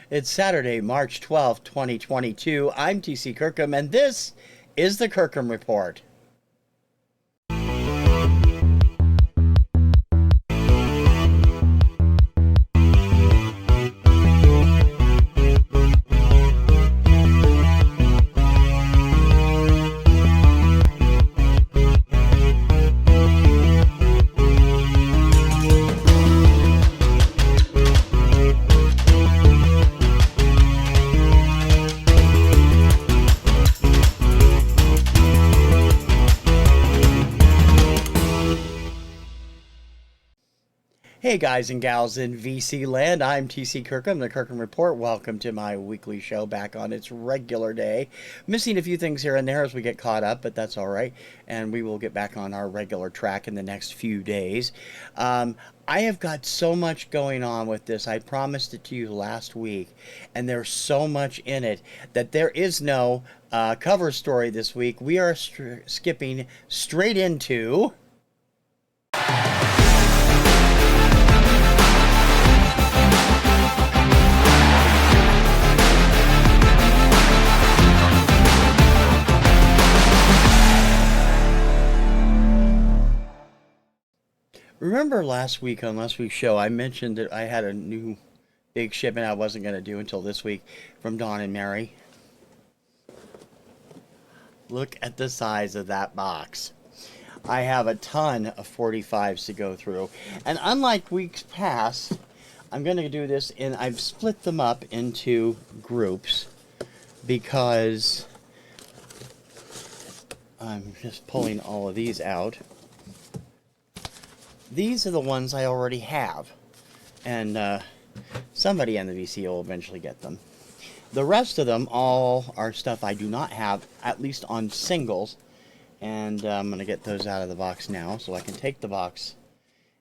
It's Saturday, March 12th, 2022. I'm TC Kirkham, and this is the Kirkham Report. Hey guys and gals in VC land, I'm TC Kirkham, the Kirkham Report. Welcome to my weekly show back on its regular day. Missing a few things here and there as we get caught up, but that's all right. And we will get back on our regular track in the next few days. I have got so much going on with this. I promised it to you last week, and there's so much in it that there is no cover story this week. We are skipping straight into... Remember last week on last week's show, I mentioned that I had a new big shipment I wasn't going to do until this week from Dawn and Mary. Look at the size of that box. I have a ton of 45s to go through. And unlike weeks past, I'm going to do this in, I've split them up into groups because I'm just pulling all of these out. These are the ones I already have, and somebody in the VC will eventually get them. The rest of them all are stuff I do not have, at least on singles, and I'm going to get those out of the box now so I can take the box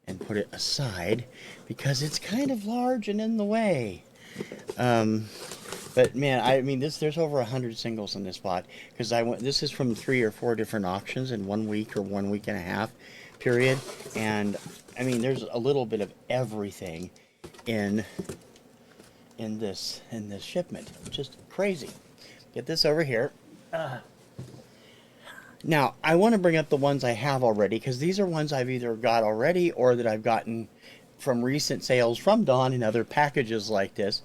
and put it aside because it's kind of large and in the way. But man, I mean, there's over 100 singles in this spot because this is from 3 or 4 different auctions in 1 week or 1 week and a half period, and I mean there's a little bit of everything in this shipment. Just crazy. Get this over here. Now I want to bring up the ones I have already because these are ones I've either got already or that I've gotten from recent sales from Dawn and other packages like this.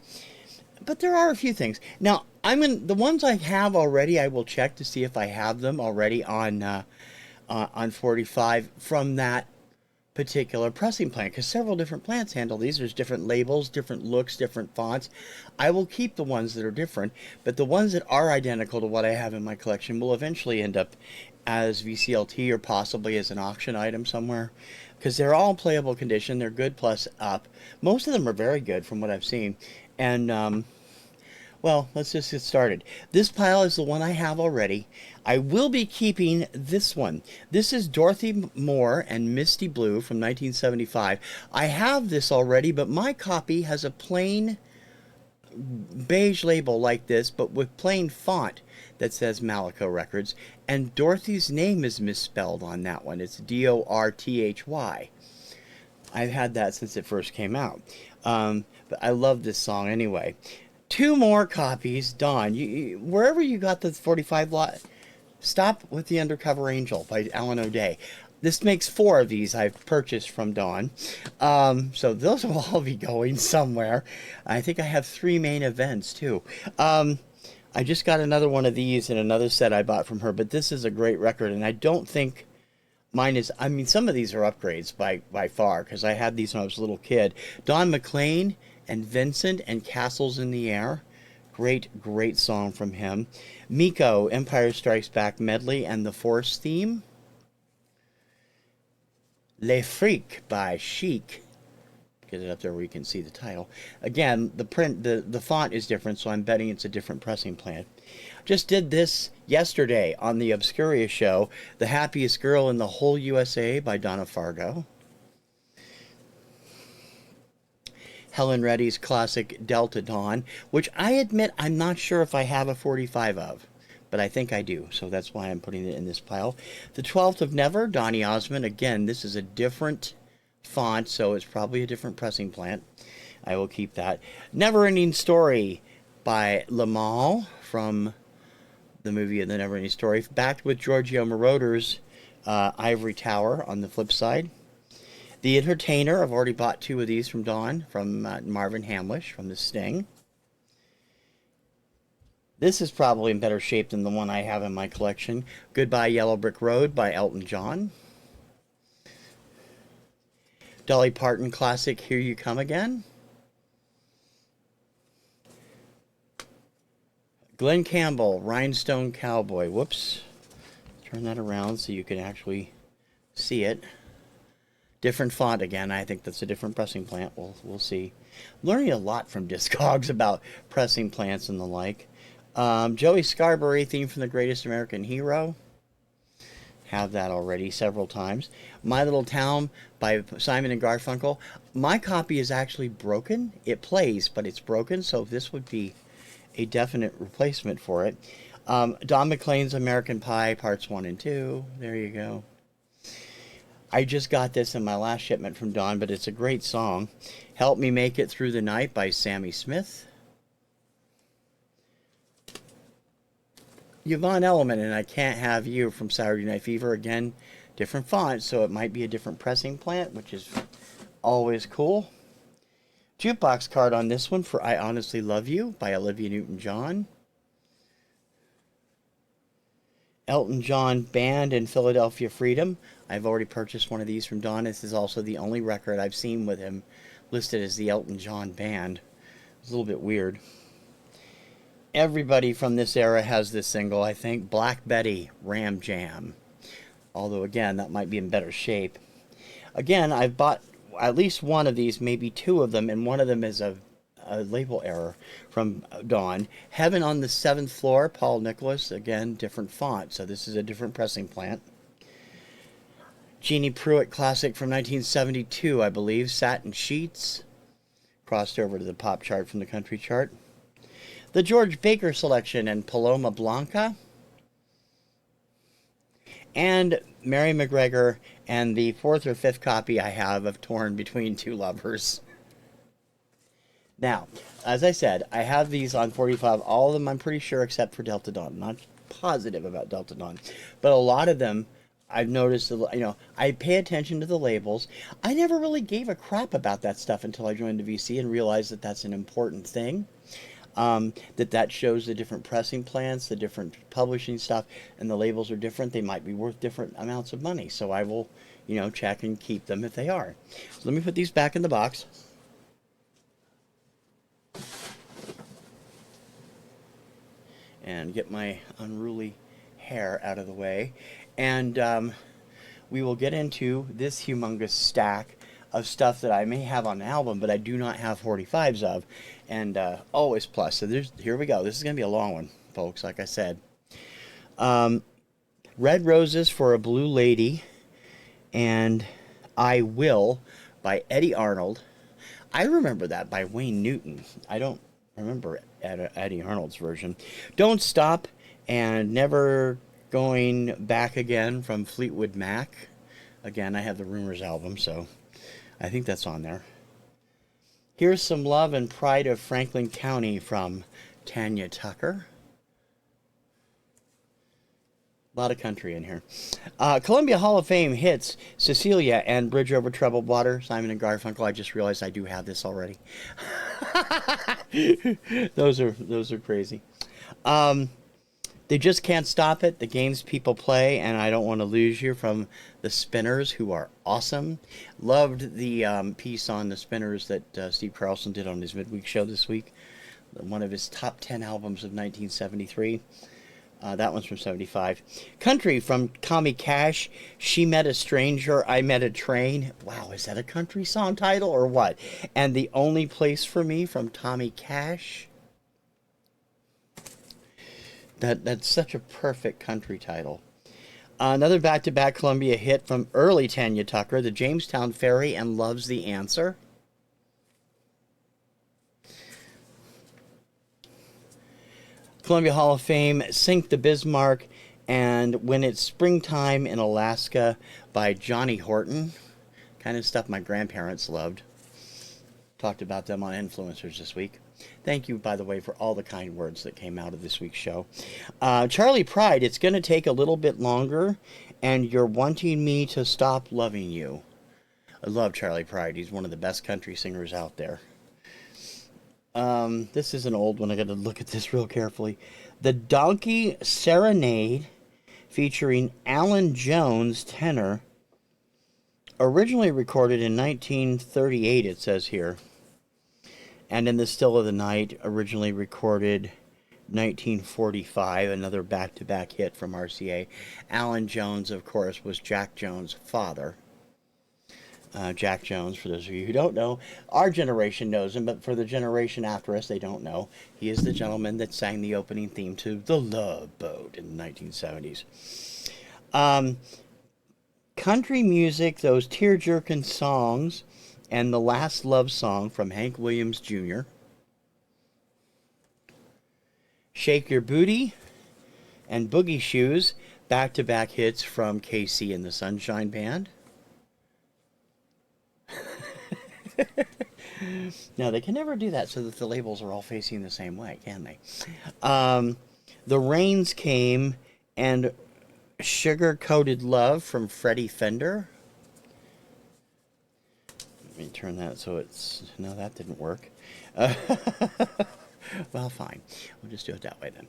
But there are a few things. Now the ones I have already, I will check to see if I have them already on 45 from that particular pressing plant, because several different plants handle these. There's different labels, different looks, different fonts. I will keep the ones that are different, but the ones that are identical to what I have in my collection will eventually end up as VCLT or possibly as an auction item somewhere, because they're all in playable condition. They're good plus up. Most of them are very good from what I've seen. And well, let's just get started. This pile is the one I have already. I will be keeping this one. This is Dorothy Moore and Misty Blue from 1975. I have this already, but my copy has a plain beige label like this, but with plain font that says Malaco Records. And Dorothy's name is misspelled on that one. It's D-O-R-T-H-Y. I've had that since it first came out. But I love this song anyway. 2 more copies. Dawn, wherever you got the 45 lot, stop with the Undercover Angel by Alan O'Day. This makes 4 of these I've purchased from Dawn. So those will all be going somewhere. I think I have 3 main events too. I just got another one of these in another set I bought from her, but this is a great record, and I don't think mine is, I mean, some of these are upgrades by far, because I had these when I was a little kid. Don McLean and Vincent and Castles in the Air. Great song from him. Miko, Empire Strikes Back medley and the Force theme. Le Freak by Chic. Get it up there where you can see the title. Again, the print, the font is different, so I'm betting it's a different pressing plant. Just did this yesterday on the Obscuria show. The Happiest Girl in the Whole USA by Donna Fargo. Helen Reddy's classic Delta Dawn, which I admit I'm not sure if I have a 45 of, but I think I do, so that's why I'm putting it in this pile. The 12th of Never, Donny Osmond. Again, this is a different font, so it's probably a different pressing plant. I will keep that. Never-Ending Story by Lamal from the movie of The Never-Ending Story. Backed with Giorgio Moroder's Ivory Tower on the flip side. The Entertainer. I've already bought 2 of these from Dawn, from Marvin Hamlish, from The Sting. This is probably in better shape than the one I have in my collection. Goodbye Yellow Brick Road by Elton John. Dolly Parton classic Here You Come Again. Glenn Campbell, Rhinestone Cowboy. Whoops. Turn that around so you can actually see it. Different font again. I think that's a different pressing plant. We'll see. I'm learning a lot from Discogs about pressing plants and the like. Joey Scarberry, theme from The Greatest American Hero. Have that already several times. My Little Town by Simon and Garfunkel. My copy is actually broken. It plays, but it's broken, so this would be a definite replacement for it. Don McLean's American Pie, parts 1 and 2. There you go. I just got this in my last shipment from Don, but it's a great song. Help Me Make It Through the Night by Sammy Smith. Yvonne Elliman and I Can't Have You from Saturday Night Fever. Again, different font, so it might be a different pressing plant, which is always cool. Jukebox card on this one for I Honestly Love You by Olivia Newton-John. Elton John Band in Philadelphia Freedom. I've already purchased one of these from Don. This is also the only record I've seen with him listed as the Elton John Band. It's a little bit weird. Everybody from this era has this single, I think. Black Betty, Ram Jam. Although, again, that might be in better shape. Again, I've bought at least one of these, maybe 2 of them, and one of them is a label error from Dawn. Heaven on the 7th Floor, Paul Nicholas. Again, different font, so this is a different pressing plant. Jeannie Pruitt classic from 1972, I believe. Satin Sheets. Crossed over to the pop chart from the country chart. The George Baker selection and Paloma Blanca. And Mary McGregor and the 4th or 5th copy I have of Torn Between Two Lovers. Now, as I said, I have these on 45. All of them, I'm pretty sure, except for Delta Dawn. I'm not positive about Delta Dawn. But a lot of them, I've noticed, I pay attention to the labels. I never really gave a crap about that stuff until I joined the VC and realized that that's an important thing. That shows the different pressing plants, the different publishing stuff, and the labels are different. They might be worth different amounts of money. So I will, check and keep them if they are. So let me put these back in the box. And get my unruly hair out of the way. And we will get into this humongous stack of stuff that I may have on an album, but I do not have 45s of. And always plus. So here we go. This is going to be a long one, folks, like I said. Red Roses for a Blue Lady and I Will by Eddie Arnold. I remember that by Wayne Newton. I don't remember Eddie Arnold's version. Don't Stop and Never Going Back Again from Fleetwood Mac. Again, I have the Rumors album, so I think that's on there. Here's Some Love and Pride of Franklin County from Tanya Tucker. A lot of country in here. Columbia Hall of Fame hits Cecilia and Bridge Over Troubled Water, Simon and Garfunkel. I just realized I do have this already. Those are crazy. They Just Can't Stop It, the games people play, and I Don't Want to Lose You from the Spinners, who are awesome. Loved the piece on the Spinners that Steve Carlson did on his midweek show this week. One of his top 10 albums of 1973. That one's from 75. Country from Tommy Cash. She Met a Stranger, I Met a Train. Wow, is that a country song title or what? And The Only Place for Me from Tommy Cash. That's such a perfect country title. Another back-to-back Columbia hit from early Tanya Tucker, The Jamestown Ferry and Love's the Answer. Columbia Hall of Fame, Sink the Bismarck and When It's Springtime in Alaska by Johnny Horton. kind of stuff my grandparents loved. Talked about them on Influencers this week. Thank you, by the way, for all the kind words that came out of this week's show. Charlie Pride, it's going to take a little bit longer, and you're wanting me to stop loving you. I love Charlie Pride. He's one of the best country singers out there. This is an old one. I got to look at this real carefully. The Donkey Serenade, featuring Alan Jones, tenor, originally recorded in 1938, it says here. And in the Still of the Night, originally recorded 1945, another back-to-back hit from RCA. Alan Jones, of course, was Jack Jones' father. Jack Jones, for those of you who don't know, our generation knows him, but for the generation after us, they don't know. He is the gentleman that sang the opening theme to The Love Boat in the 1970s. Country music, those tear-jerking songs, and The Last Love Song from Hank Williams Jr. Shake Your Booty and Boogie Shoes, back-to-back hits from KC and the Sunshine Band. Now, they can never do that so that the labels are all facing the same way, can they? The Rains Came and Sugar-Coated Love from Freddie Fender. Let me turn that so it's... No, that didn't work. Well, fine. We'll just do it that way then.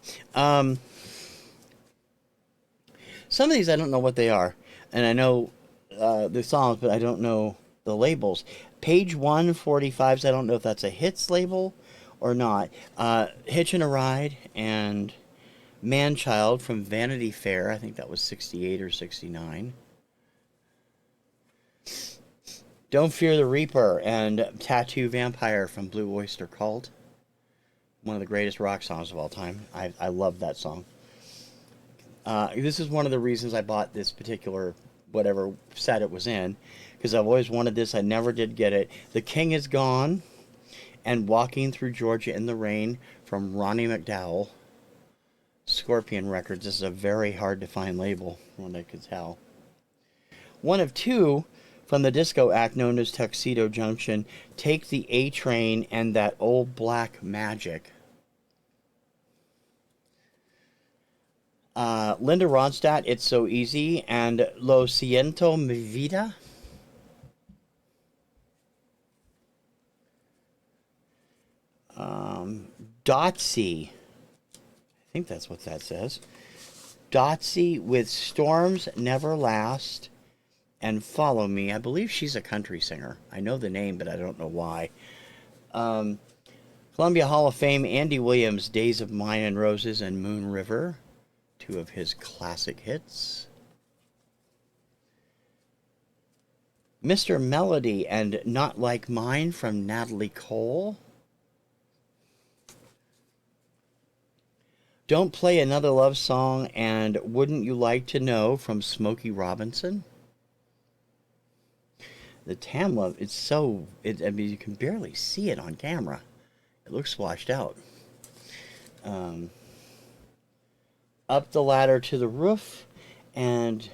Some of these I don't know what they are. And I know the songs, but I don't know the labels. Page 145s, I don't know if that's a hits label or not. Hitchin' a Ride and Man-Child from Vanity Fair. I think that was 68 or 69. Don't Fear the Reaper and Tattoo Vampire from Blue Oyster Cult. One of the greatest rock songs of all time. I love that song. This is one of the reasons I bought this particular whatever set it was in, because I've always wanted this. I never did get it. The King Is Gone and Walking Through Georgia in the Rain from Ronnie McDowell. Scorpion Records. This is a very hard to find label, from what I could tell. One of two from the disco act known as Tuxedo Junction, Take the A Train and That Old Black Magic. Linda Ronstadt, It's So Easy, and Lo Siento Mi Vida. Dotsy, I think that's what that says. Dotsy with Storms Never Last and Follow Me. I believe she's a country singer. I know the name, but I don't know why. Columbia Hall of Fame, Andy Williams, Days of Mine and Roses and Moon River. Two of his classic hits. Mr. Melody and Not Like Mine from Natalie Cole. Don't Play Another Love Song and Wouldn't You Like to Know from Smokey Robinson. The Tamla, it's so, I mean, you can barely see it on camera. It looks washed out. Up the Ladder to the Roof and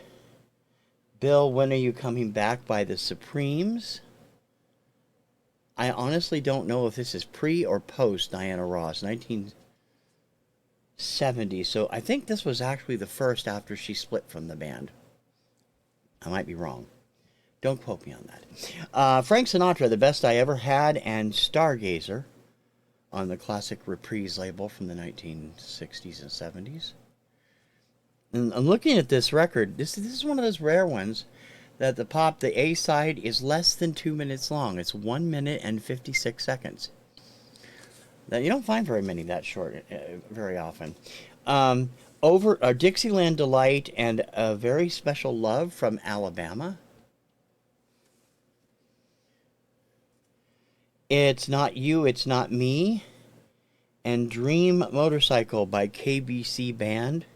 Bill, When Are You Coming Back by the Supremes. I honestly don't know if this is pre or post Diana Ross, 1970. So I think this was actually the first after she split from the band. I might be wrong. Don't quote me on that. Frank Sinatra, The Best I Ever Had, and Stargazer on the classic Reprise label from the 1960s and 70s. And I'm looking at this record. This is one of those rare ones that the A-side is less than 2 minutes long. It's 1 minute and 56 seconds. That you don't find very many that short very often. Dixieland Delight and A Very Special Love from Alabama. It's Not You, It's Not Me, and Dream Motorcycle by KBC Band.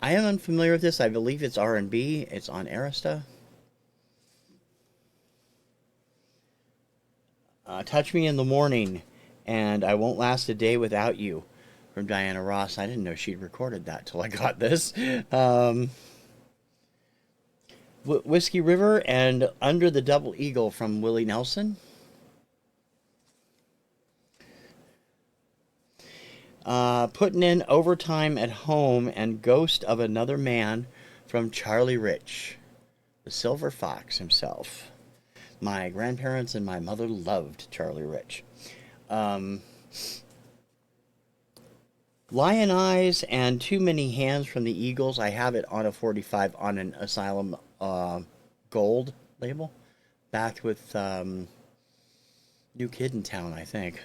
I am unfamiliar with this. I believe it's R&B. It's on Arista. Touch Me in the Morning and I Won't Last a Day Without You from Diana Ross. I didn't know she'd recorded that till I got this. Whiskey River and Under the Double Eagle from Willie Nelson. Putting in Overtime at Home and Ghost of Another Man from Charlie Rich, the Silver Fox himself. My grandparents and my mother loved Charlie Rich. Lion Eyes and Too Many Hands from the Eagles. I have it on a 45 on an Asylum Gold label. Backed with New Kid in Town, I think.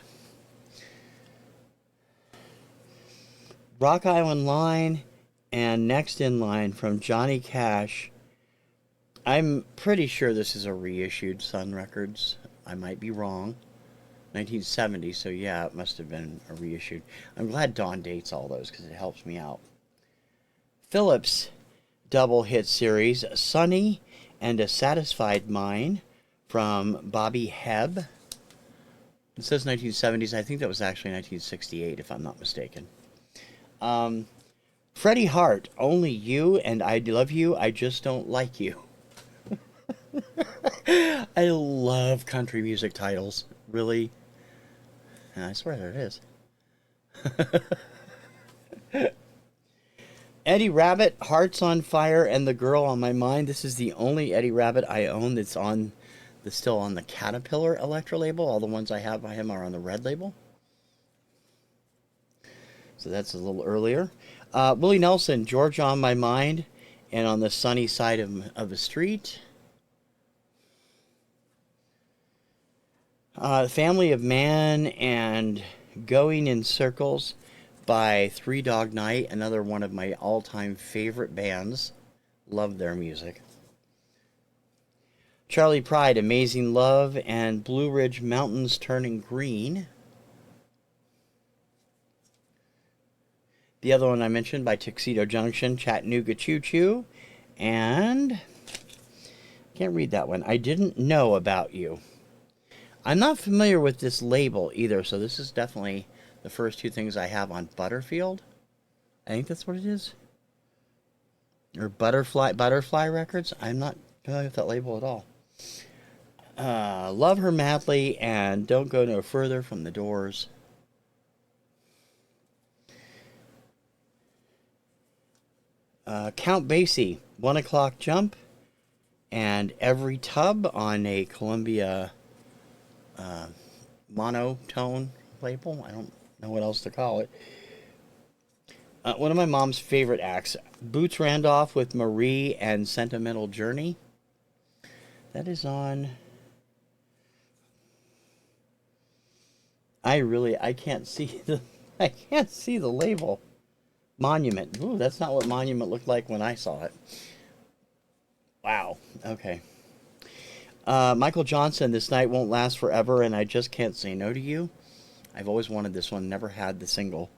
Rock Island Line and Next in Line from Johnny Cash. I'm pretty sure this is a reissued Sun Records. I might be wrong. 1970, so yeah, it must have been a reissued. I'm glad Dawn dates all those because it helps me out. Phillips double hit series, Sunny and A Satisfied Mind from Bobby Hebb. It says 1970s. I think that was actually 1968, if I'm not mistaken. Freddie Hart, Only You and I Love You, I Just Don't Like You. I love country music titles. Really? And I swear there it is. Eddie Rabbit, Hearts on Fire, and The Girl on My Mind. This is the only Eddie Rabbit I own that's still on the Caterpillar Electra label. All the ones I have by him are on the red label. So that's a little earlier. Willie Nelson, George on My Mind, and On the Sunny Side of the Street. Family of Man and Going in Circles by Three Dog Night, another one of my all-time favorite bands. Love their music. Charlie Pride, Amazing Love, and Blue Ridge Mountains Turning Green. The other one I mentioned by Tuxedo Junction, Chattanooga Choo Choo. And can't read that one. I Didn't Know About You. I'm not familiar with this label either, so this is definitely the first two things I have on Butterfield. I think that's what it is. Or Butterfly Records. I'm not familiar with that label at all. Love Her Madly and Don't Go No Further from The Doors. Count Basie, 1 O'Clock Jump, and Every Tub on a Columbia monotone label. I don't know what else to call it. One of my mom's favorite acts, Boots Randolph with Marie and Sentimental Journey. That is on... I can't see the label. Monument. Ooh, that's not what Monument looked like when I saw it. Wow. Okay. Michael Johnson, This Night Won't Last Forever, and I Just Can't Say No to You. I've always wanted this one, never had the single.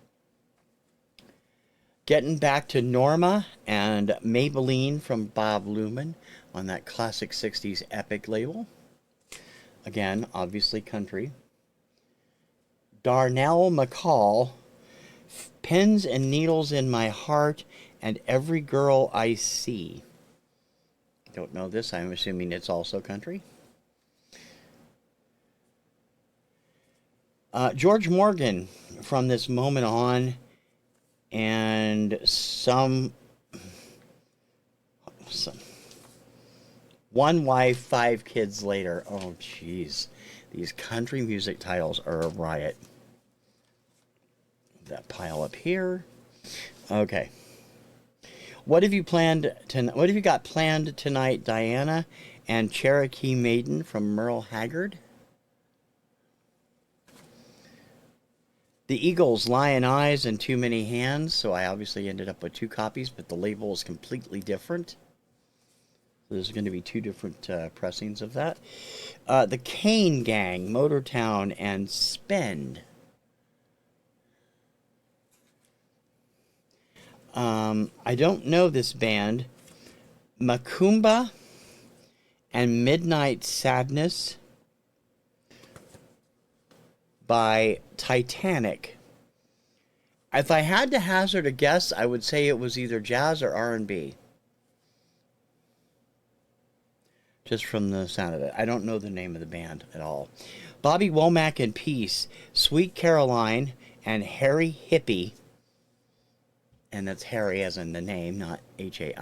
Getting Back to Norma and Maybelline from Bob Luman on that classic 60s epic label. Again, obviously country. Darnell McCall, Pins and Needles in My Heart, and Every Girl I See. Don't know this. I'm assuming it's also country. George Morgan, From This Moment On, and some One Wife, 5 Kids Later. Oh, jeez. These country music titles are a riot. That pile up here. Okay. What have you got planned tonight, Diana? And Cherokee Maiden from Merle Haggard. The Eagles, Lion Eyes and Too Many Hands. So I obviously ended up with 2 copies, but the label is completely different. So there's going to be 2 different pressings of that. The Kane Gang, Motortown, and Spend. I don't know this band. Macumba and Midnight Sadness by Titanic. If I had to hazard a guess, I would say it was either jazz or R&B. just from the sound of it. I don't know the name of the band at all. Bobby Womack and Peace, Sweet Caroline, and Harry Hippie. And that's Harry as in the name, not Hairy.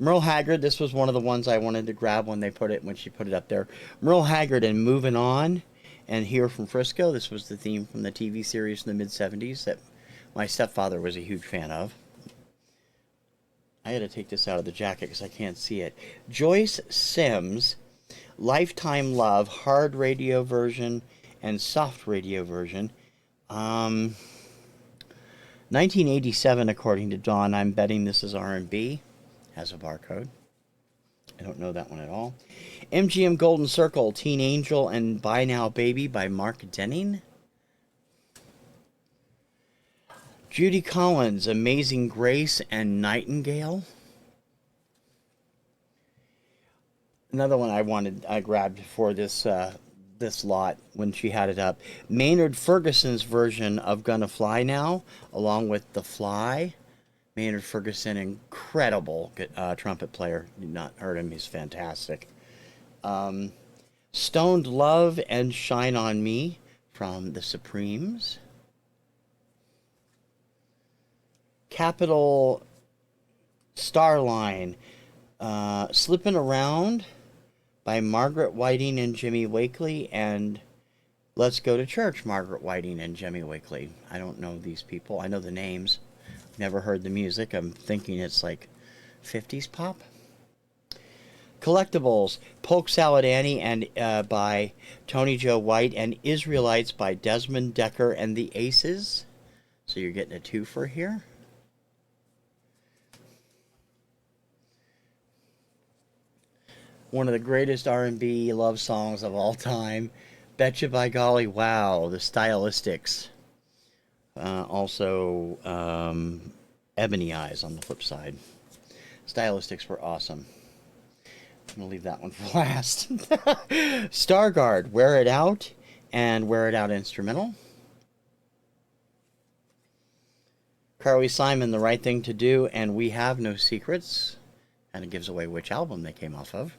Merle Haggard, this was one of the ones I wanted to grab when she put it up there. Merle Haggard and Moving On, and Here from Frisco. This was the theme from the TV series in the mid-70s that my stepfather was a huge fan of. I had to take this out of the jacket because I can't see it. Joyce Sims, Lifetime Love, hard radio version and soft radio version. 1987, according to Dawn. I'm betting this is R&B. Has a barcode. I don't know that one at all. MGM Golden Circle, Teen Angel and Buy Now Baby by Mark Denning. Judy Collins, Amazing Grace and Nightingale. Another one I grabbed for this lot when she had it up. Maynard Ferguson's version of Gonna Fly Now, along with The Fly. Maynard Ferguson, incredible trumpet player. You've not heard him, he's fantastic. Stoned Love and Shine on Me from the Supremes. Capital Starline, Slippin' Around by Margaret Whiting and Jimmy Wakely, and Let's Go to Church, Margaret Whiting and Jimmy Wakely. I don't know these people. I know the names. Never heard the music. I'm thinking it's like 50s pop. Collectibles, Polk Salad Annie and by Tony Joe White, and Israelites by Desmond Decker and the Aces. So you're getting a twofer here. One of the greatest R&B love songs of all time. Betcha by Golly Wow, the Stylistics. Also, Ebony Eyes on the flip side. Stylistics were awesome. I'm going to leave that one for last. Stargard, Wear It Out, and Wear It Out Instrumental. Carly Simon, The Right Thing to Do, and We Have No Secrets. And it gives away which album they came off of.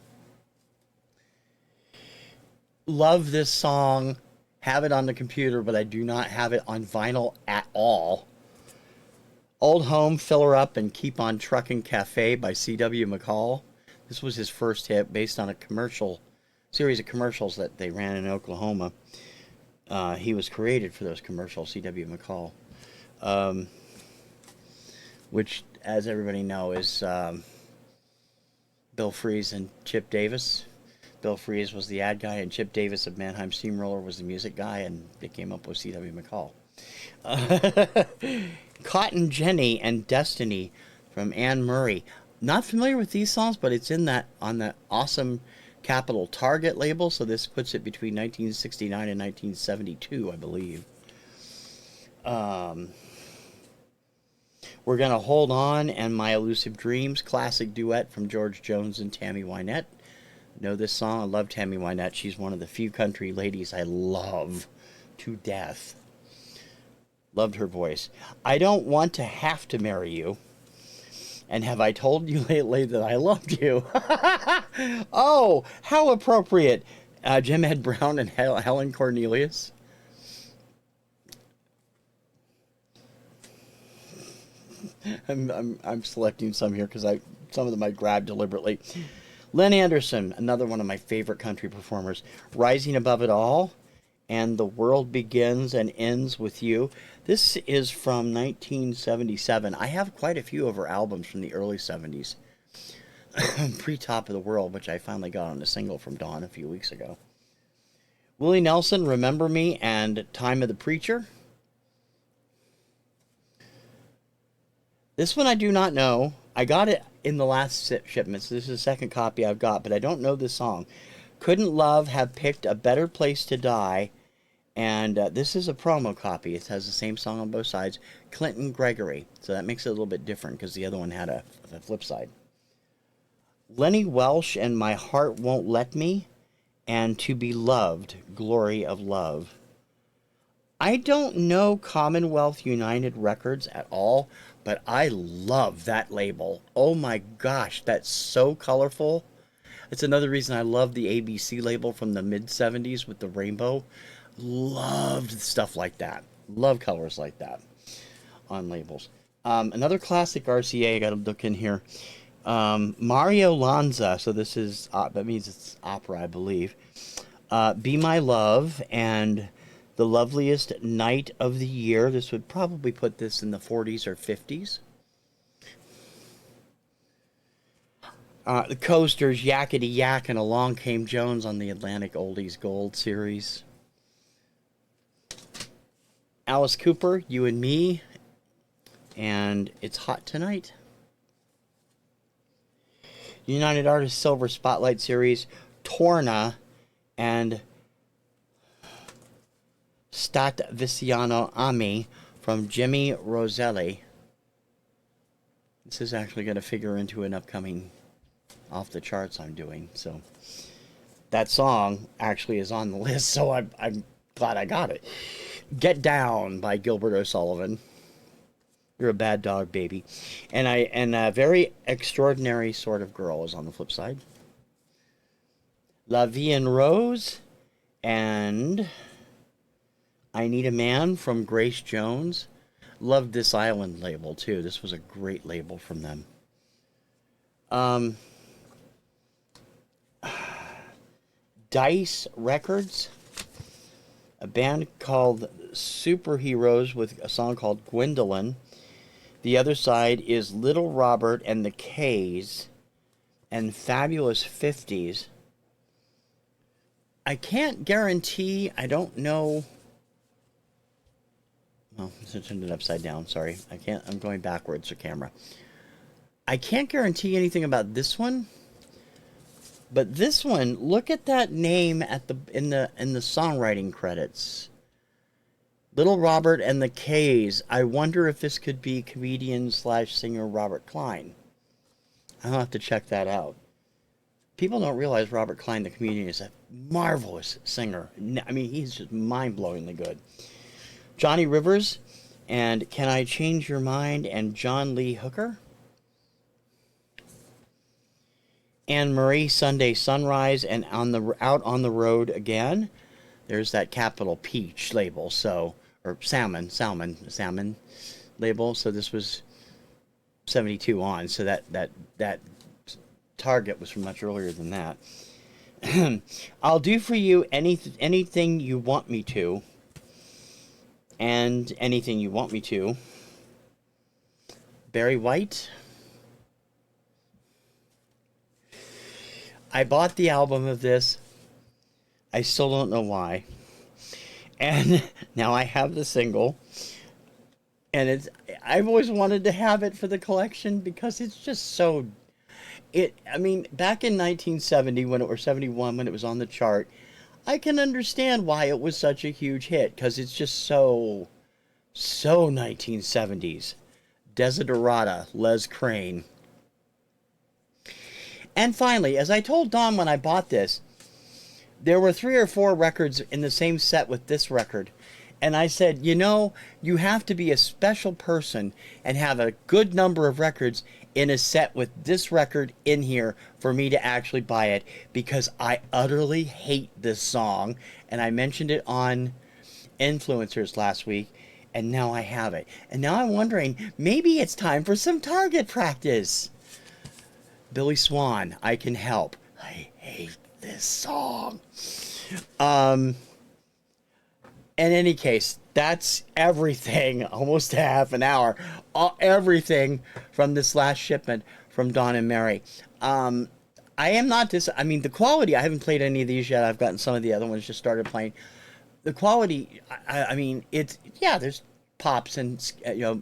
Love this song. Have it on the computer, but I do not have it on vinyl at all. Old Home, Fill Her Up, and Keep on Truckin' Cafe by C.W. McCall. This was his first hit based on a series of commercials that they ran in Oklahoma. He was created for those commercials, C.W. McCall. Which, as everybody knows, is Bill Fries and Chip Davis. Bill Fries was the ad guy, and Chip Davis of Mannheim Steamroller was the music guy, and they came up with C.W. McCall. Cotton Jenny and Destiny from Anne Murray. Not familiar with these songs, but it's in that on the awesome Capitol Target label, so this puts it between 1969 and 1972, I believe. We're Gonna Hold On and My Elusive Dreams, classic duet from George Jones and Tammy Wynette. Know this song? I love Tammy Wynette. She's one of the few country ladies I love to death. Loved her voice. I Don't Want to Have to Marry You. And Have I Told You Lately That I Loved You? Oh, how appropriate. Jim Ed Brown and Helen Cornelius. I'm selecting some here because some of them I grabbed deliberately. Len Anderson, another one of my favorite country performers. Rising Above It All and The World Begins and Ends With You. This is from 1977. I have quite a few of her albums from the early 70s. Pre-Top of the World, which I finally got on a single from Dawn a few weeks ago. Willie Nelson, Remember Me, and Time of the Preacher. This one I do not know. I got it in the last shipment, so this is the second copy I've got, but I don't know this song. Couldn't Love Have Picked a Better Place to Die? And this is a promo copy. It has the same song on both sides. Clinton Gregory. So that makes it a little bit different because the other one had a flip side. Lenny Welsh and My Heart Won't Let Me. And To Be Loved, Glory of Love. I don't know Commonwealth United Records at all, But I love that label. Oh my gosh, that's so colorful. It's another reason I love the ABC label from the mid 70s with the rainbow. Loved stuff like that. Love colors like that on labels. Another classic RCA I got to look in here. Mario Lanza. So this is that means it's opera, I believe. Be My Love and The Loveliest Night of the Year. This would probably put this in the 40s or 50s. The Coasters, Yakety Yak, and Along Came Jones on the Atlantic Oldies Gold series. Alice Cooper, You and Me, and It's Hot Tonight. United Artists Silver Spotlight series, Torna, and Stat Viciano Ami from Jimmy Roselli. This is actually going to figure into an upcoming off the charts I'm doing. So that song actually is on the list, so I'm glad I got it. Get Down by Gilbert O'Sullivan. You're a Bad Dog, Baby. And a Very Extraordinary Sort of Girl is on the flip side. La Vie en Rose and I Need a Man from Grace Jones. Loved this Island label too. This was a great label from them. Dice Records, a band called Superheroes with a song called Gwendolyn. The other side is Little Robert and the K's and Fabulous 50s. I can't guarantee, I don't know. Well, I turned it upside down, sorry. I'm going backwards for camera. I can't guarantee anything about this one. But this one, look at that name at in the songwriting credits. Little Robert and the K's. I wonder if this could be comedian/singer Robert Klein. I'll have to check that out. People don't realize Robert Klein, the comedian, is a marvelous singer. I mean, he's just mind-blowingly good. Johnny Rivers and Can I Change Your Mind and John Lee Hooker. Anne Marie, Sunday Sunrise, and Out on the Road Again. There's that capital Peach label, so, or salmon label. So this was 72 on, so that Target was from much earlier than that. I'll do for you anything you want me to, and anything you want me to. Barry White. I bought the album of this. I still don't know why. And now I have the single. And I've always wanted to have it for the collection because it's just so... I mean, back in 1970, or 71, when it was on the chart, I can understand why it was such a huge hit. Because it's just so 1970s. Desiderata, Les Crane. And finally, as I told Don when I bought this, there were 3 or 4 records in the same set with this record. And I said, you know, you have to be a special person and have a good number of records in a set with this record in here for me to actually buy it, because I utterly hate this song. And I mentioned it on Influencers last week, and now I have it. And now I'm wondering, maybe it's time for some Target practice. Billy Swan, I Can Help. I hate this song. In any case, that's everything. Almost a half an hour. Everything from this last shipment from Don and Mary. I am not I mean, the quality, I haven't played any of these yet. I've gotten some of the other ones, just started playing. The quality, I mean, there's pops and,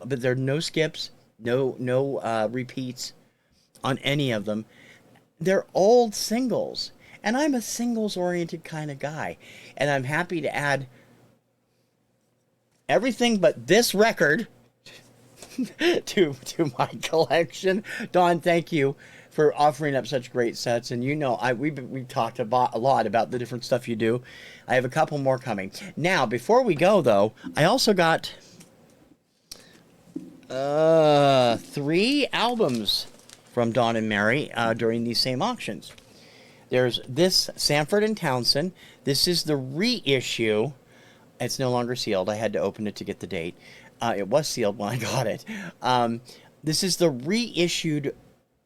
but there are no skips, no repeats on any of them. They're old singles, and I'm a singles oriented kind of guy, and I'm happy to add everything but this record to my collection. Don, thank you for offering up such great sets, and we've talked about a lot about the different stuff you do. I have a couple more coming. Now, before we go though, I also got 3 albums from Dawn and Mary during these same auctions. There's this Sanford and Townsend. This is the reissue. It's no longer sealed. I had to open it to get the date. It was sealed when I got it. This is the reissued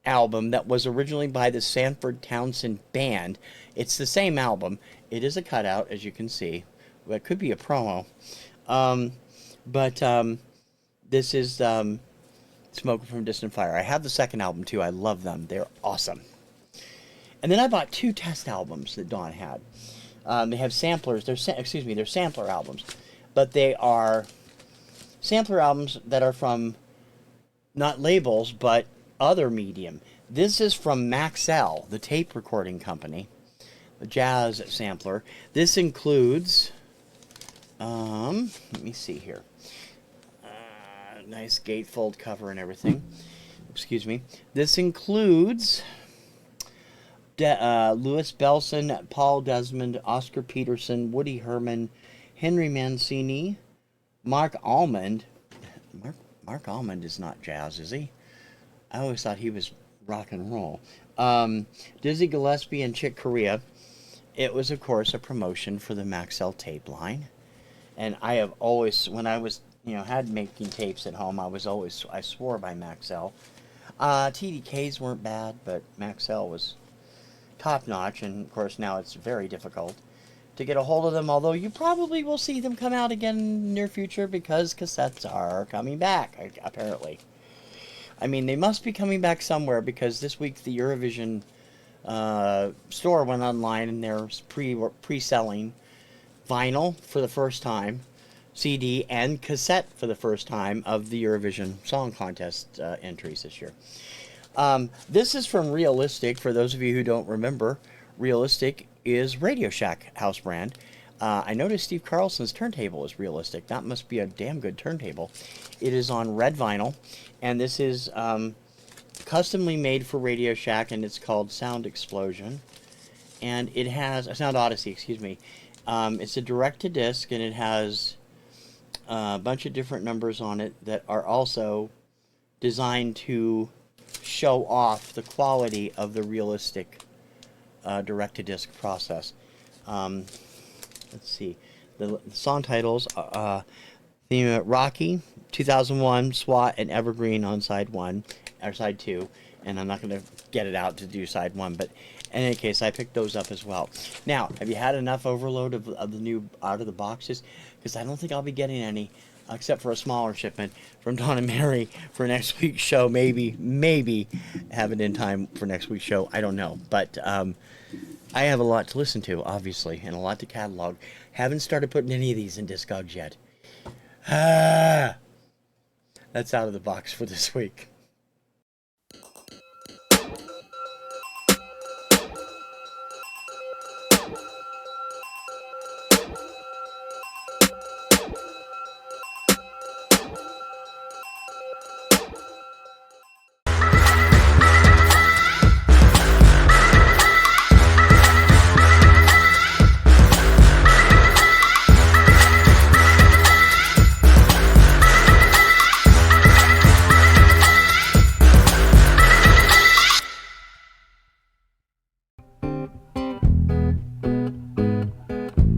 album that was originally by the Sanford Townsend Band. It's the same album. It is a cutout, as you can see. Well, it could be a promo. This is Smoke from Distant Fire. I have the second album, too. I love them. They're awesome. And then I bought 2 test albums that Dawn had. They have samplers. They're sampler albums. But they are sampler albums that are from not labels, but other medium. This is from Maxell, the tape recording company, the jazz sampler. This includes, let me see here. Nice gatefold cover and everything. Excuse me. This includes Louis Bellson, Paul Desmond, Oscar Peterson, Woody Herman, Henry Mancini, Mark Almond. Mark Almond is not jazz, is he? I always thought he was rock and roll. Dizzy Gillespie and Chick Corea. It was, of course, a promotion for the Maxell tape line. And I have always, when I was, had making tapes at home, I swore by Maxell. TDKs weren't bad, but Maxell was top notch, and of course now it's very difficult to get a hold of them, although you probably will see them come out again in the near future because cassettes are coming back, apparently. I mean, they must be coming back somewhere because this week the Eurovision store went online and they're pre-selling vinyl for the first time, CD and cassette for the first time of the Eurovision Song Contest entries this year. This is from Realistic. For those of you who don't remember, Realistic is Radio Shack house brand. I noticed Steve Carlson's turntable is Realistic. That must be a damn good turntable. It is on red vinyl, and this is customly made for Radio Shack, and it's called Sound Explosion. And it has Sound Odyssey, excuse me. It's a direct-to-disc, and it has a bunch of different numbers on it that are also designed to show off the quality of the Realistic direct-to-disc process. Let's see. The song titles, theme Rocky, 2001, SWAT, and Evergreen on side 1, or side 2. And I'm not going to get it out to do side 1, but in any case, I picked those up as well. Now, have you had enough overload of the new out-of-the boxes? Because I don't think I'll be getting any, except for a smaller shipment from Dawn and Mary for next week's show. Maybe have it in time for next week's show. I don't know. But I have a lot to listen to, obviously, and a lot to catalog. Haven't started putting any of these in Discogs yet. That's out of the box for this week.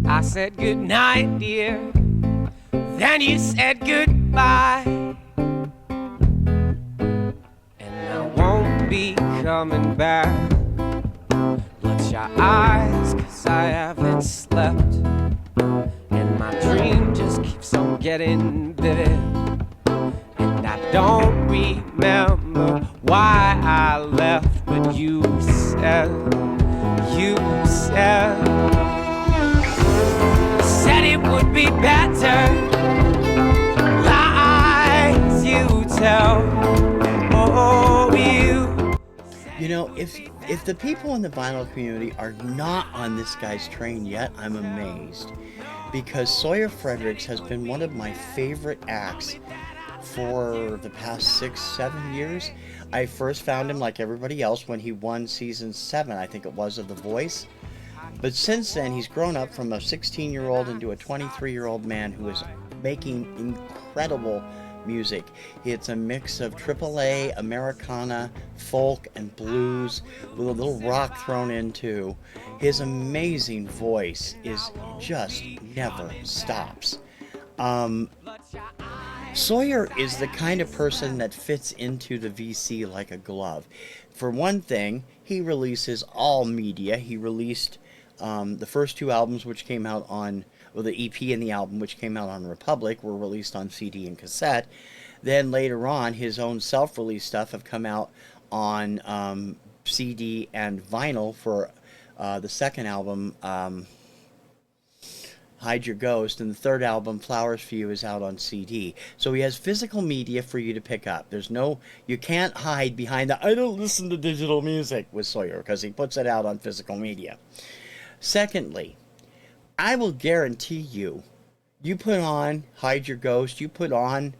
I said good night, dear, then you said goodbye, and I won't be coming back. Bless your eyes, 'cause I haven't slept, and my dream just keeps on getting vivid, and I don't remember why I left, but you said it would be better. Lies you tell. Oh, you know, if the people in the vinyl community are not on this guy's train yet, I'm amazed, because Sawyer Fredericks has been one of my favorite acts for the past 6-7 years. I first found him, like everybody else, when he won season 7, I think it was, of The Voice. But since then, he's grown up from a 16-year-old into a 23-year-old man who is making incredible music. It's a mix of AAA, Americana, folk, and blues with a little rock thrown in too. His amazing voice is just never stops. Um, Sawyer is the kind of person that fits into the VC like a glove. For one thing, he releases all media. He released the first two albums, which came out on, well, the EP and the album, which came out on Republic, were released on CD and cassette. Then later on, his own self-release stuff have come out on CD and vinyl for the second album, Hide Your Ghost, and the third album, Flowers for You, is out on CD. So he has physical media for you to pick up. There's no, you can't hide behind the, I don't listen to digital music with Sawyer, because he puts it out on physical media. Secondly, I will guarantee you, you put on Hide Your Ghost, you put on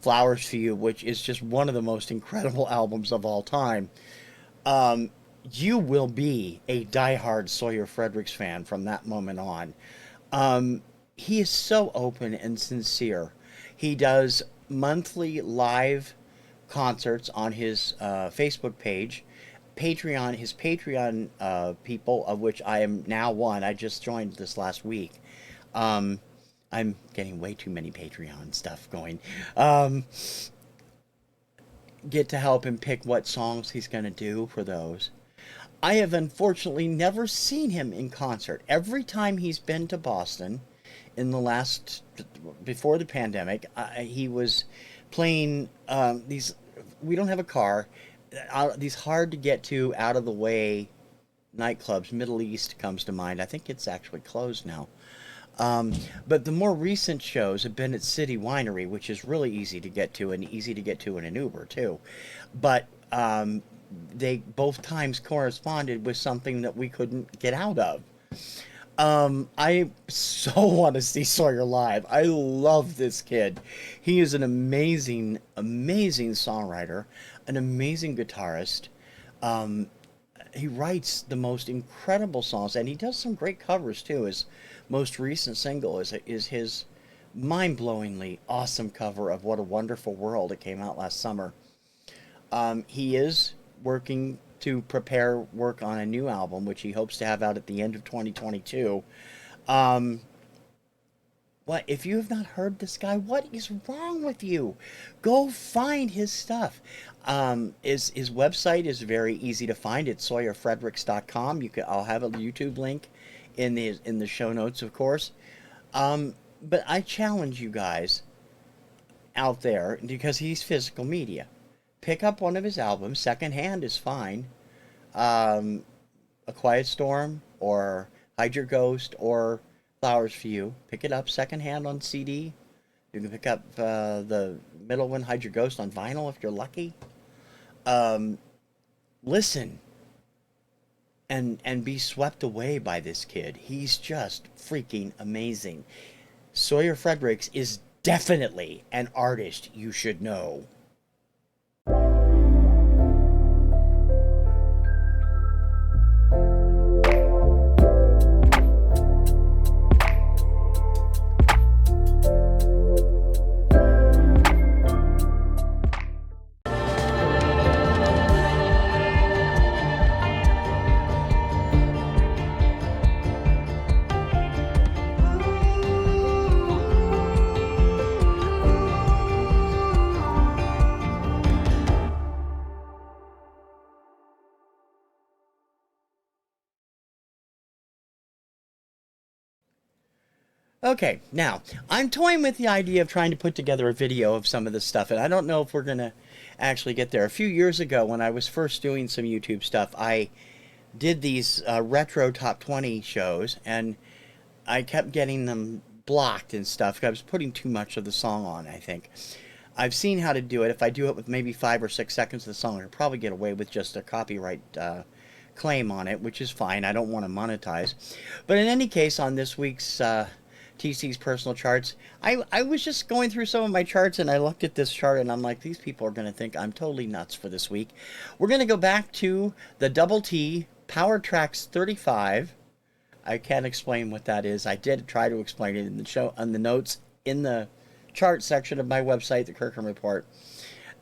Flowers for You, which is just one of the most incredible albums of all time, you will be a diehard Sawyer Fredericks fan from that moment on. He is so open and sincere. He does monthly live concerts on his Facebook page, Patreon, his Patreon people, of which I am now one. I just joined this last week. I'm getting way too many Patreon stuff going. Get to help him pick what songs he's going to do for those. I have unfortunately never seen him in concert. Every time he's been to Boston in the last, before the pandemic, he was playing these, we don't have a car, these hard to get to, out of the way nightclubs. Middle East comes to mind. I think it's actually closed now. But the more recent shows have been at City Winery, which is really easy to get to, and easy to get to in an Uber too. But they both times corresponded with something that we couldn't get out of. I so want to see Sawyer live. I love this kid. He is an amazing, amazing songwriter, an amazing guitarist. He writes the most incredible songs, and he does some great covers too. His most recent single is his mind-blowingly awesome cover of What a Wonderful World. It came out last summer. He is working to prepare work on a new album, which he hopes to have out at the end of 2022. What, if you have not heard this guy, what is wrong with you? Go find his stuff. His website is very easy to find. It's SawyerFredericks.com. I'll have a YouTube link in the show notes, of course. But I challenge you guys out there, because he's physical media. Pick up one of his albums. Secondhand is fine. A Quiet Storm, or Hide Your Ghost, or Flowers for You. Pick it up secondhand on CD. You can pick up the middle one, Hide Your Ghost, on vinyl if you're lucky. Listen and be swept away by this kid. He's just freaking amazing. Sawyer Fredericks is definitely an artist you should know. Okay, now, I'm toying with the idea of trying to put together a video of some of this stuff, and I don't know if we're going to actually get there. A few years ago, when I was first doing some YouTube stuff, I did these retro top 20 shows, and I kept getting them blocked and stuff, because I was putting too much of the song on, I think. I've seen how to do it. If I do it with maybe 5 or 6 seconds of the song, I'll probably get away with just a copyright claim on it, which is fine. I don't want to monetize. But in any case, on this week's TC's personal charts, I was just going through some of my charts, and I looked at this chart, and I'm like, these people are going to think I'm totally nuts for this week. We're going to go back to the Double T Power Tracks 35. I can't explain what that is. I did try to explain it in the show, on the notes in the chart section of my website, the Kirkham Report.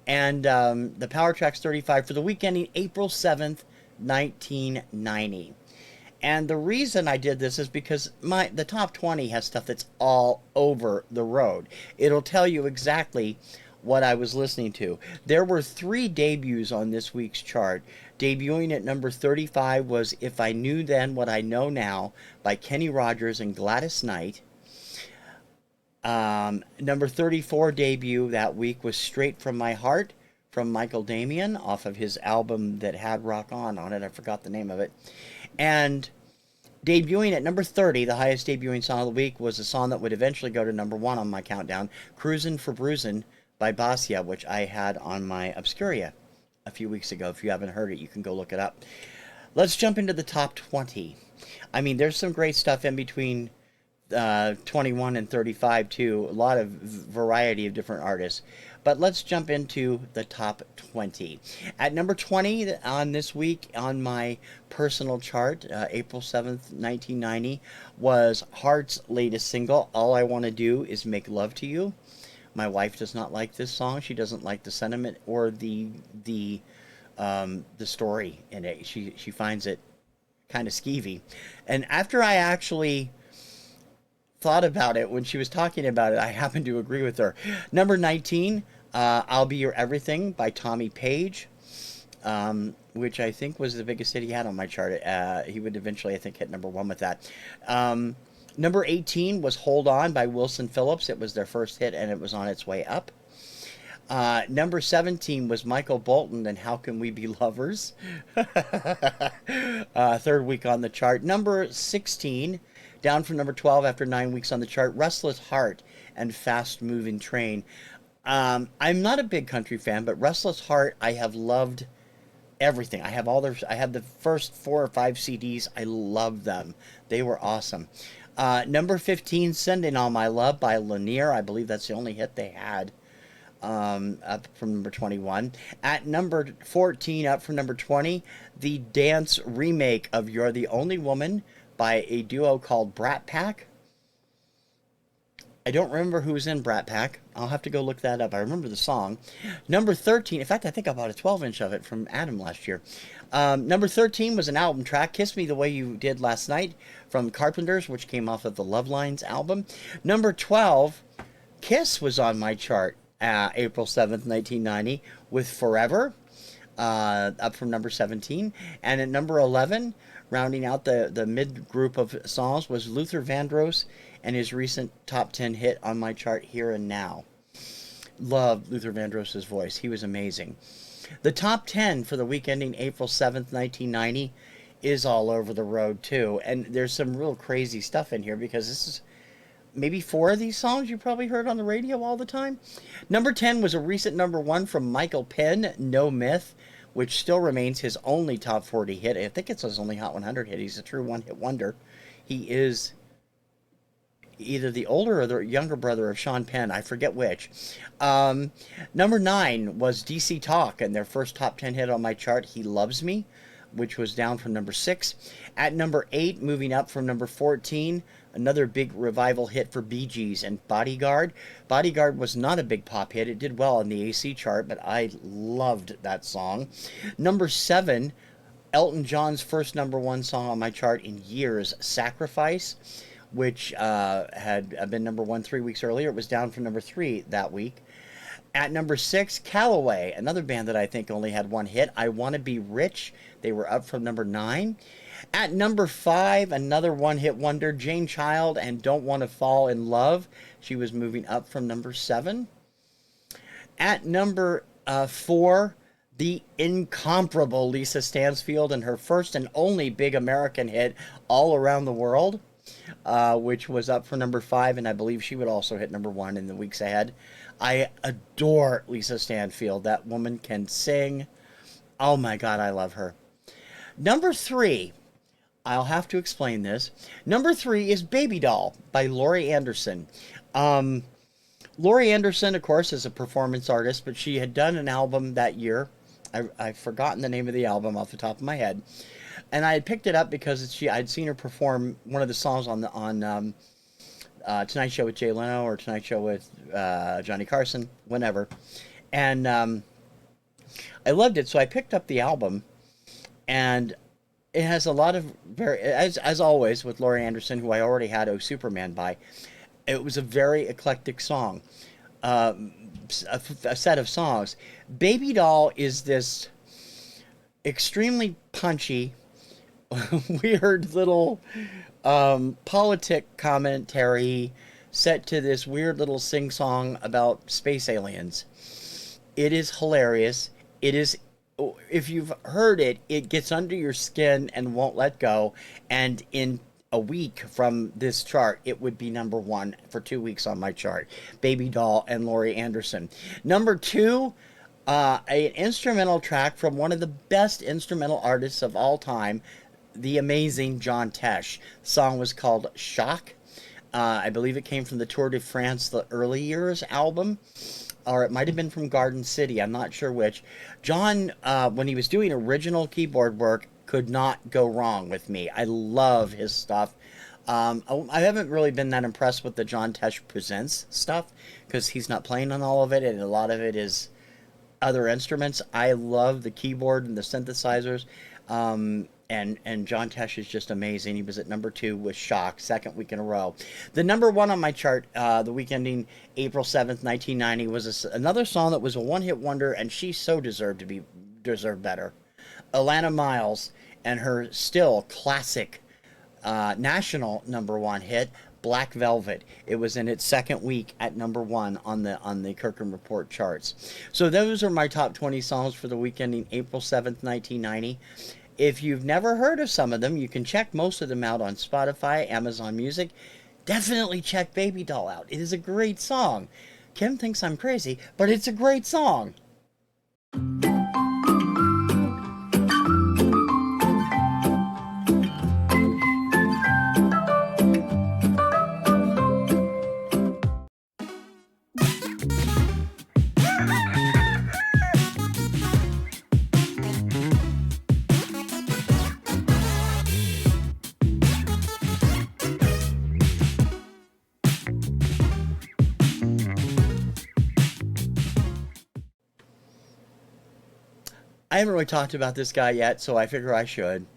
And the Power Tracks 35 for the week ending April 7th, 1990. And the reason I did this is because the top 20 has stuff that's all over the road. It'll tell you exactly what I was listening to. There were 3 debuts on this week's chart. Debuting at number 35 was If I Knew Then What I Know Now by Kenny Rogers and Gladys Knight. Number 34 debut that week was Straight From My Heart from Michael Damian off of his album that had Rock On it. I forgot the name of it. And debuting at number 30, the highest debuting song of the week, was a song that would eventually go to number 1 on my countdown, Cruisin' for Bruisin' by Basia, which I had on my Obscuria a few weeks ago. If you haven't heard it, you can go look it up. Let's jump into the top 20. I mean, there's some great stuff in between 21 and 35 too. A lot of variety of different artists. But let's jump into the top 20. At number 20 on this week on my personal chart, April 7th, 1990, was Heart's latest single, All I Want to Do Is Make Love to You. My wife does not like this song. She doesn't like the sentiment or the story in it. She finds it kind of skeevy. And after I actually thought about it when she was talking about it, I happen to agree with her. Number 19, I'll Be Your Everything by Tommy Page, which I think was the biggest hit he had on my chart. He would eventually, I think, hit number 1 with that. Number 18 was Hold On by Wilson Phillips. It was their first hit, and it was on its way up. Number 17 was Michael Bolton and How Can We Be Lovers? Third week on the chart. Number 16, down from number 12 after 9 weeks on the chart, Restless Heart and Fast Moving Train. I'm not a big country fan, but Restless Heart, I have loved everything. I have the first 4 or 5 CDs. I love them. They were awesome. Number 15, Sending All My Love by Lanier. I believe that's the only hit they had. Up from number 21. At number 14, up from number 20, the dance remake of You're the Only Woman by a duo called Brat Pack. I don't remember who was in Brat Pack. I'll have to go look that up. I remember the song. Number 13, in fact, I think I bought a 12-inch of it from Adam last year. Number 13 was an album track, Kiss Me the Way You Did Last Night from Carpenters, which came off of the Love Lines album. Number 12, Kiss was on my chart April 7th, 1990, with Forever, up from number 17. And at number 11, rounding out the mid-group of songs, was Luther Vandross and his recent top 10 hit on my chart, Here and Now. Love Luther Vandross's voice. He was amazing. The top 10 for the week ending April 7th, 1990 is all over the road, too. And there's some real crazy stuff in here because this is maybe 4 of these songs you probably heard on the radio all the time. Number 10 was a recent number 1 from Michael Penn, No Myth, which still remains his only top 40 hit. I think it's his only Hot 100 hit. He's a true one-hit wonder. He is either the older or the younger brother of Sean Penn. I forget which. Number 9 was DC Talk, and their first top 10 hit on my chart, He Loves Me, which was down from number 6. At number 8, moving up from number 14, another big revival hit for Bee Gees and Bodyguard. Bodyguard was not a big pop hit. It did well on the AC chart, but I loved that song. Number 7, Elton John's first number 1 song on my chart in years, Sacrifice, which had been number 1 3 weeks earlier. It was down from number 3 that week. At number 6, Calloway, another band that I think only had 1 hit, I Want to Be Rich. They were up from number 9. At number 5, another one-hit wonder, Jane Child and Don't Want to Fall in Love. She was moving up from number 7. At number 4, the incomparable Lisa Stansfield and her first and only big American hit, All Around the World, which was up for number 5, and I believe she would also hit number 1 in the weeks ahead. I adore Lisa Stansfield. That woman can sing. Oh my God, I love her. Number 3, I'll have to explain this. Number 3 is Baby Doll by Laurie Anderson. Laurie Anderson, of course, is a performance artist, but she had done an album that year. I've forgotten the name of the album off the top of my head. And I had picked it up because I'd seen her perform one of the songs on Tonight Show with Jay Leno or Tonight Show with Johnny Carson, whenever. And I loved it, so I picked up the album, and it has a lot of as always with Laurie Anderson, who I already had "Oh Superman" by. It was a very eclectic song, a set of songs. Baby Doll is this extremely punchy, weird little politic commentary set to this weird little sing-song about space aliens. It is hilarious. It is, if you've heard it, it gets under your skin and won't let go. And in a week from this chart, it would be number one for 2 weeks on my chart. Baby Doll and Laurie Anderson. Number two, an instrumental track from one of the best instrumental artists of all time, the amazing John Tesh. The song was called Shock. I believe it came from the Tour de France, the early years album, or it might have been from Garden City. I'm not sure which. John, when he was doing original keyboard work, could not go wrong with me. I love his stuff. I haven't really been that impressed with the John Tesh Presents stuff because he's not playing on all of it, and a lot of it is other instruments. I love the keyboard and the synthesizers. And John Tesh is just amazing. He was at number 2 with Shock, second week in a row. The number 1 on my chart, the week ending April 7th, 1990, was another song that was a one-hit wonder, and she so deserved better. Alana Miles and her still classic national number 1 hit, Black Velvet. It was in its second week at number 1 on the Kirkham Report charts. So those are my top 20 songs for the week ending April 7th, 1990. If you've never heard of some of them, you can check most of them out on Spotify, Amazon Music. Definitely check Baby Doll out. It is a great song. Kim thinks I'm crazy, but it's a great song. I haven't really talked about this guy yet, so I figure I should,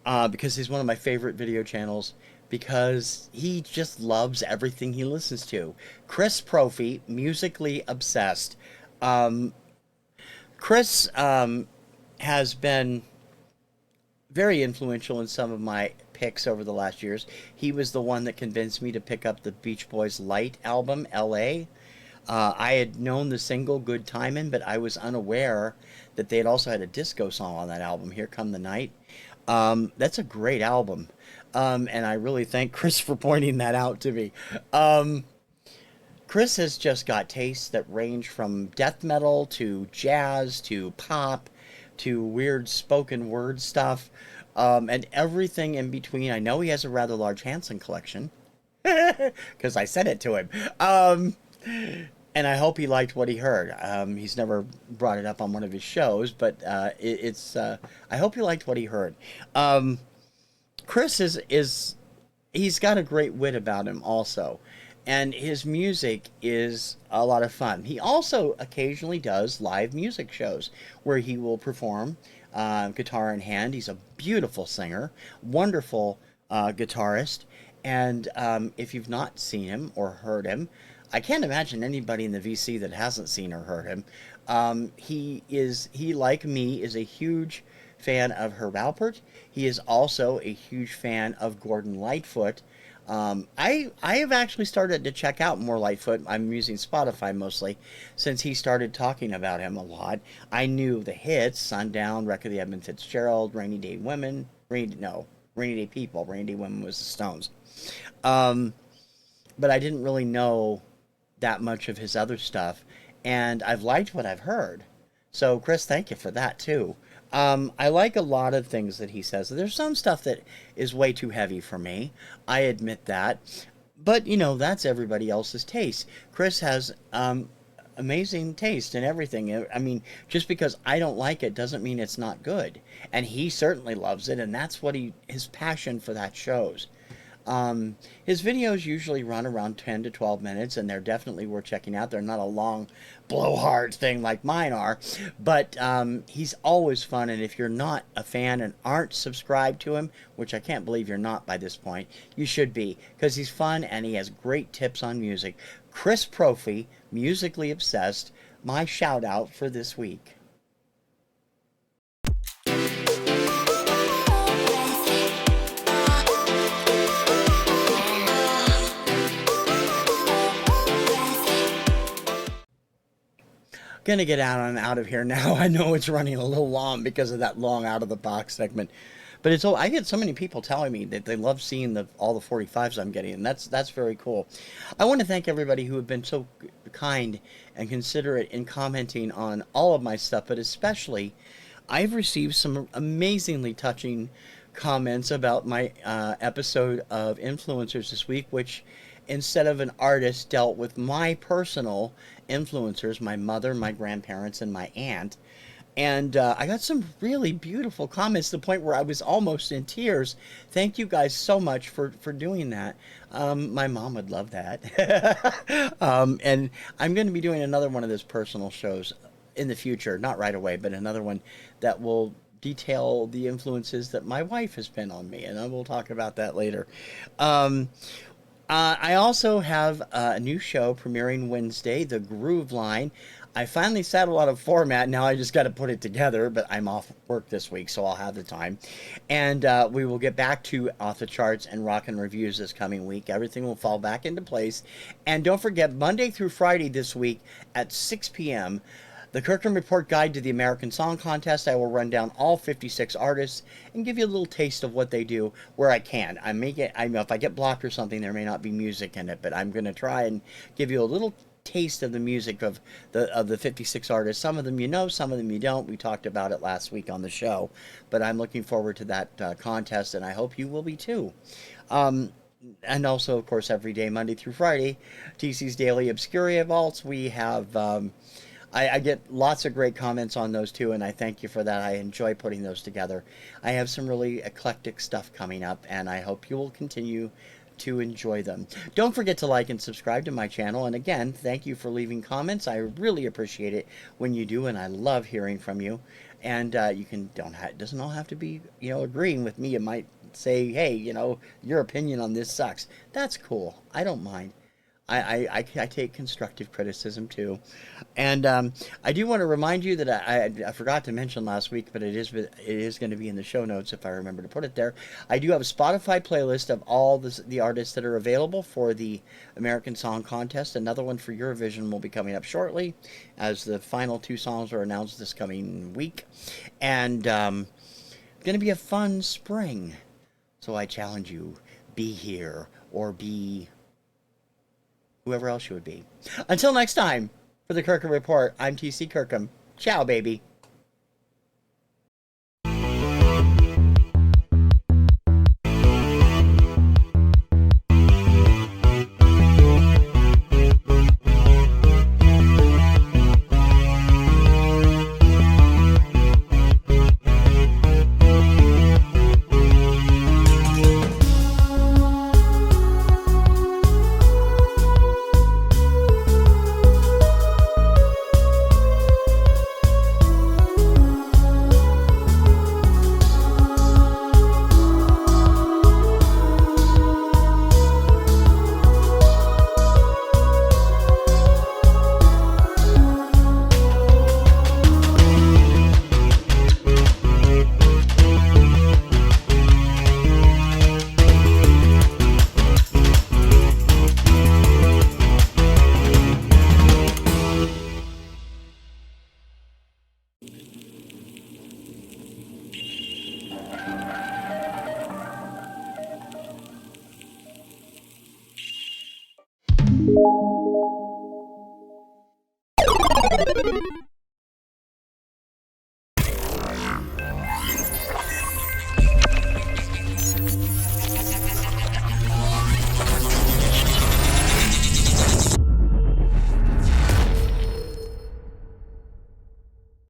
because he's one of my favorite video channels, because he just loves everything he listens to. Chris Propfe, Musically Obsessed. Chris has been very influential in some of my picks over the last years. He was the one that convinced me to pick up the Beach Boys' Light album, L.A., I had known the single Good Timin', but I was unaware that they had also had a disco song on that album, Here Come the Night. That's a great album. And I really thank Chris for pointing that out to me. Chris has just got tastes that range from death metal to jazz to pop to weird spoken word stuff, and everything in between. I know he has a rather large Hanson collection because I sent it to him. And I hope he liked what he heard. He's never brought it up on one of his shows, but I hope he liked what he heard. Chris he's got a great wit about him also, and his music is a lot of fun. He also occasionally does live music shows where he will perform guitar in hand. He's a beautiful singer, wonderful guitarist, and if you've not seen him or heard him, I can't imagine anybody in the VC that hasn't seen or heard him. He, like me, is a huge fan of Herb Alpert. He is also a huge fan of Gordon Lightfoot. I have actually started to check out more Lightfoot. I'm using Spotify mostly since he started talking about him a lot. I knew the hits, Sundown, Wreck of the Edmund Fitzgerald, Rainy Day Women, Rainy Day People. Rainy Day Women was the Stones. But I didn't really know that much of his other stuff, and I've liked what I've heard. So Chris, thank you for that too. I like a lot of things that he says. There's some stuff that is way too heavy for me. I admit that. But, that's everybody else's taste. Chris has amazing taste in everything. I mean, just because I don't like it doesn't mean it's not good. And he certainly loves it, and that's what his passion for that shows. His videos usually run around 10 to 12 minutes, and they're definitely worth checking out. They're not a long blowhard thing like mine are, but he's always fun. And if you're not a fan and aren't subscribed to him, which I can't believe you're not by this point, you should be, because he's fun and he has great tips on music. Chris Propfe, Musically Obsessed, my shout out for this week. Gonna get out of here now. I know it's running a little long because of that long out of the box segment, but it's all, I get so many people telling me that they love seeing all the 45s I'm getting, and that's very cool. I want to thank everybody who have been so kind and considerate in commenting on all of my stuff, but especially I've received some amazingly touching comments about my episode of Influencers this week, which instead of an artist dealt with my personal influencers, my mother, my grandparents, and my aunt. And I got some really beautiful comments to the point where I was almost in tears. Thank you guys so much for doing that. My mom would love that. And I'm going to be doing another one of those personal shows in the future, not right away, but another one that will detail the influences that my wife has been on me, and I will talk about that later. I also have a new show premiering Wednesday, The Groove Line. I finally settled on a format. Now I just got to put it together, but I'm off work this week, so I'll have the time. And we will get back to Off the Charts and Rock and Reviews this coming week. Everything will fall back into place. And don't forget, Monday through Friday this week at 6 p.m., the Kirkham Report Guide to the American Song Contest. I will run down all 56 artists and give you a little taste of what they do where I can. I know if I get blocked or something, there may not be music in it, but I'm going to try and give you a little taste of the music of the 56 artists. Some of them you know, some of them you don't. We talked about it last week on the show, but I'm looking forward to that contest, and I hope you will be too. And also, of course, every day, Monday through Friday, TC's Daily Obscuria Vaults. We have... I get lots of great comments on those too, and I thank you for that. I enjoy putting those together. I have some really eclectic stuff coming up, and I hope you will continue to enjoy them. Don't forget to like and subscribe to my channel, and again, thank you for leaving comments. I really appreciate it when you do, and I love hearing from you. And you can it doesn't all have to be agreeing with me. You might say, hey, your opinion on this sucks. That's cool. I don't mind. I take constructive criticism too. And I do want to remind you that I forgot to mention last week, but it is going to be in the show notes if I remember to put it there. I do have a Spotify playlist of all the artists that are available for the American Song Contest. Another one for Eurovision will be coming up shortly, as the final 2 songs are announced this coming week. And going to be a fun spring. So I challenge you, be here or be... whoever else you would be. Until next time, for the Kirkham Report, I'm TC Kirkham. Ciao, baby.